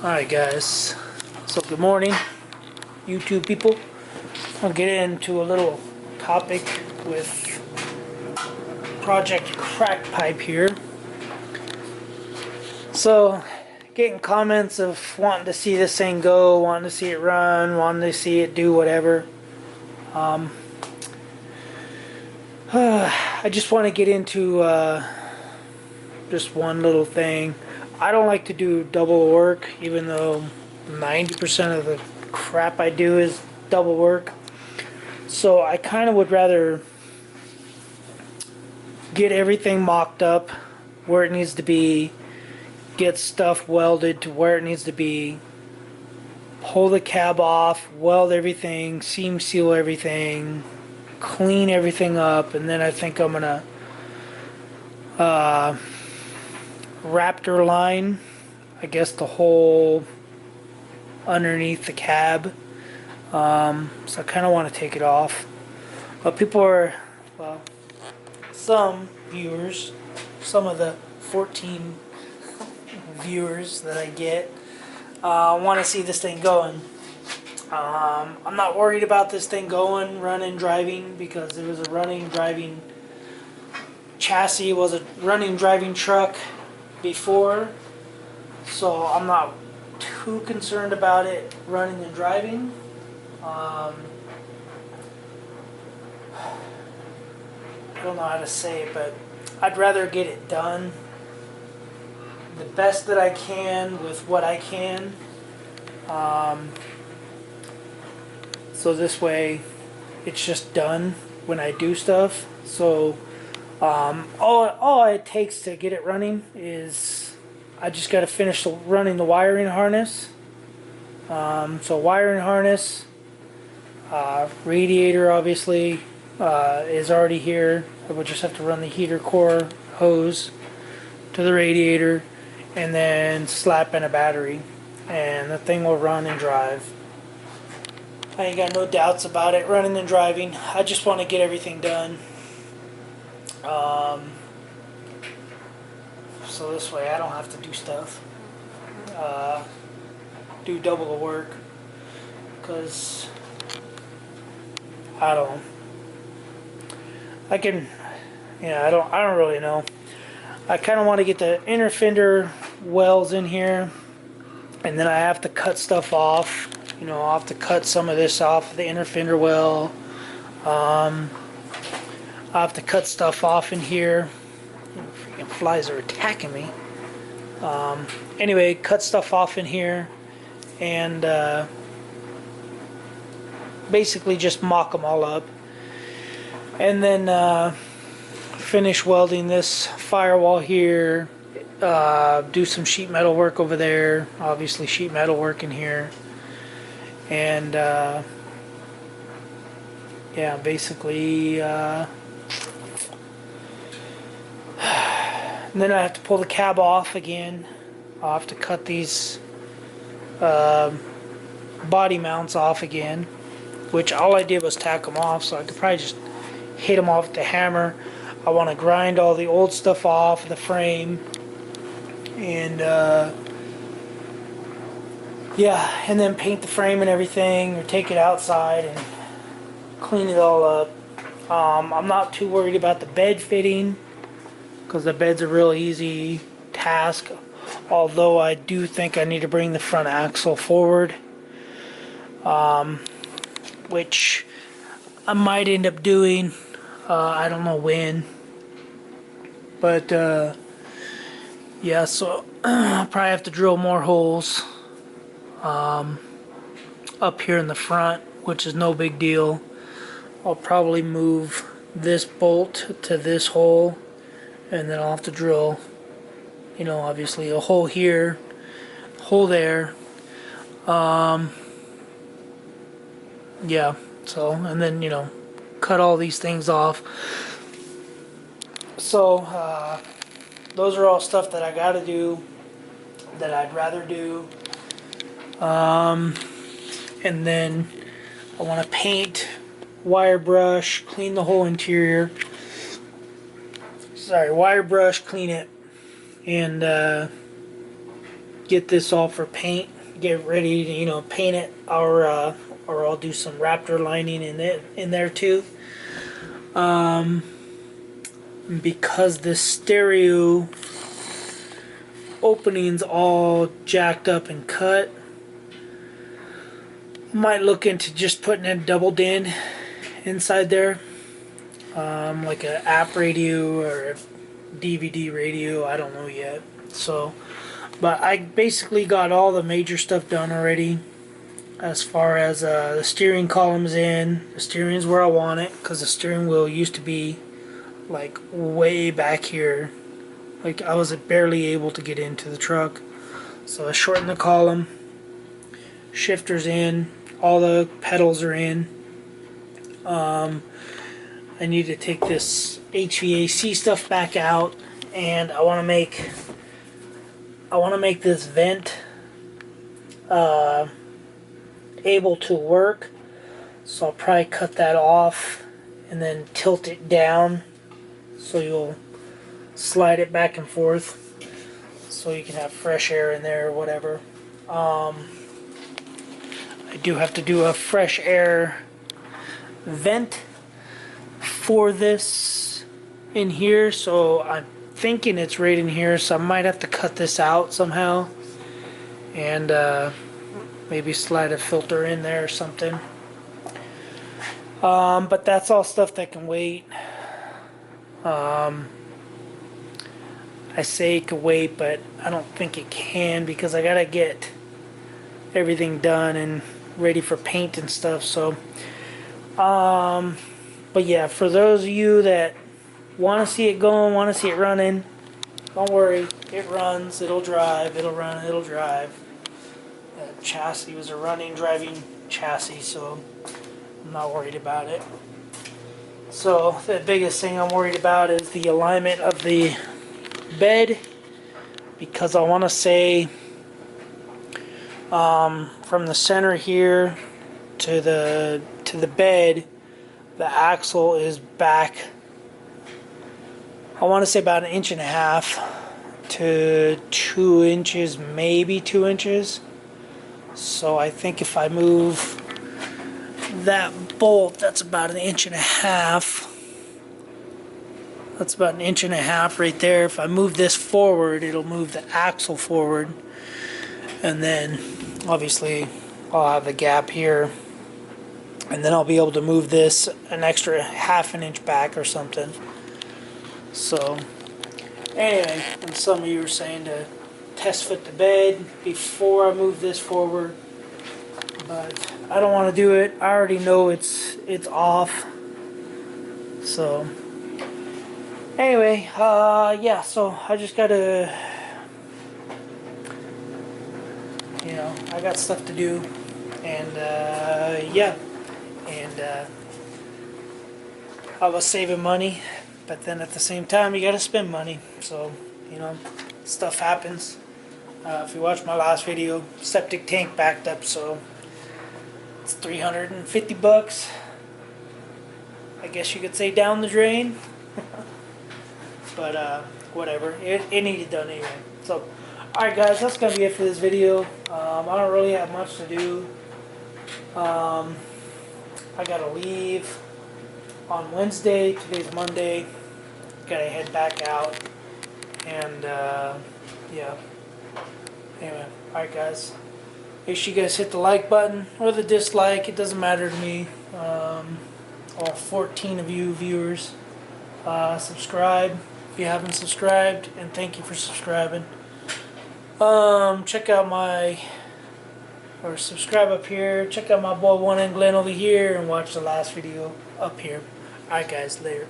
Alright guys, so good morning YouTube people. I'll get into a little topic with Project Crack Pipe here. So getting comments of wanting to see this thing go, wanting to see it run, wanting to see it do whatever. I just want to get into just one little thing. I don't like to do double work, even though 90% of the crap I do is double work. So I kind of would rather get everything mocked up where it needs to be, get stuff welded to where it needs to be, pull the cab off, weld everything, seam seal everything, clean everything up, and then I think I'm gonna Raptor line, I guess, the whole underneath the cab. So I kind of want to take it off. But people are, well, some viewers, some of the 14 viewers that I get want to see this thing going. I'm not worried about this thing going, running, driving, because it was a running, driving chassis, was a running, driving truck before, so I'm not too concerned about it running and driving. I don't know how to say it, but I'd rather get it done the best that I can with what I can. So this way it's just done when I do stuff. So all it takes to get it running is I just got to finish running the wiring harness. So wiring harness, radiator obviously is already here. I would just have to run the heater core hose to the radiator and then slap in a battery, and the thing will run and drive. I ain't got no doubts about it running and driving. I just want to get everything done. So this way I don't have to do stuff, do double the work, because I don't, I can, yeah, I don't really know. I kind of want to get the inner fender wells in here, and then I have to cut stuff off. You know, I'll have to cut some of this off the inner fender well. I have to cut stuff off in here. Freaking flies are attacking me. Anyway, cut stuff off in here and basically just mock them all up, and then finish welding this firewall here. Do some sheet metal work over there. Obviously, sheet metal work in here, and yeah, basically. And then I have to pull the cab off again. I'll have to cut these body mounts off again, which all I did was tack them off, so I could probably just hit them off with the hammer. I want to grind all the old stuff off the frame, and yeah, and then paint the frame and everything, or take it outside and clean it all up. I'm not too worried about the bed fitting, because the bed's a real easy task, although I do think I need to bring the front axle forward, which I might end up doing. I don't know when, but yeah, so I'll probably have to drill more holes up here in the front, which is no big deal. I'll probably move this bolt to this hole, and then I'll have to drill, you know, obviously a hole here, hole there. Yeah, so, and then, you know, cut all these things off. So those are all stuff that I gotta do, that I'd rather do. And then I want to paint, wire brush, clean the whole interior. Sorry, wire brush, clean it, and get this all for paint, get ready to, you know, paint it, or I'll do some Raptor lining in there too. Because the stereo opening's all jacked up and cut, I might look into just putting a double DIN inside there, like an app radio or a DVD radio. I don't know yet. So, but I basically got all the major stuff done already. As far as the steering column's in, the steering's where I want it, because the steering wheel used to be like way back here. Like I was barely able to get into the truck. So I shortened the column, shifter's in, all the pedals are in. I need to take this HVAC stuff back out, and I want to make this vent able to work. So I'll probably cut that off and then tilt it down so you'll slide it back and forth so you can have fresh air in there or whatever. I do have to do a fresh air vent for this in here, so I'm thinking it's right in here, so I might have to cut this out somehow and maybe slide a filter in there or something. But that's all stuff that can wait. I say it can wait, but I don't think it can, because I gotta get everything done and ready for paint and stuff. So but yeah, for those of you that want to see it going, want to see it running, don't worry, it runs, it'll drive, it'll run, it'll drive. The chassis was a driving chassis, so I'm not worried about it. So the biggest thing I'm worried about is the alignment of the bed, because I want to say from the center here to the bed, the axle is back, I want to say about 1.5 inches to 2 inches, maybe 2 inches. So I think if I move that bolt, that's about 1.5 inches. That's about 1.5 inches right there. If I move this forward, it'll move the axle forward, and then obviously I'll have the gap here, and then I'll be able to move this an extra 1/2 inch back or something. So anyway, and some of you were saying to test fit the bed before I move this forward, but I don't want to do it. I already know it's off. So anyway, yeah, so I just gotta, you know, I got stuff to do, and yeah, and I was saving money, but then at the same time you gotta spend money, so, you know, stuff happens. If you watched my last video, septic tank backed up, so it's $350. I guess you could say down the drain. But whatever, it needed done anyway. So alright guys, that's gonna be it for this video. I don't really have much to do. I gotta leave on Wednesday. Today's Monday. Gotta head back out, and yeah, anyway, alright guys, make sure you guys hit the like button or the dislike, it doesn't matter to me. All 14 of you viewers, subscribe if you haven't subscribed, and thank you for subscribing. Check out subscribe up here, check out my boy 1M Glenn over here, and watch the last video up here. Alright guys, later.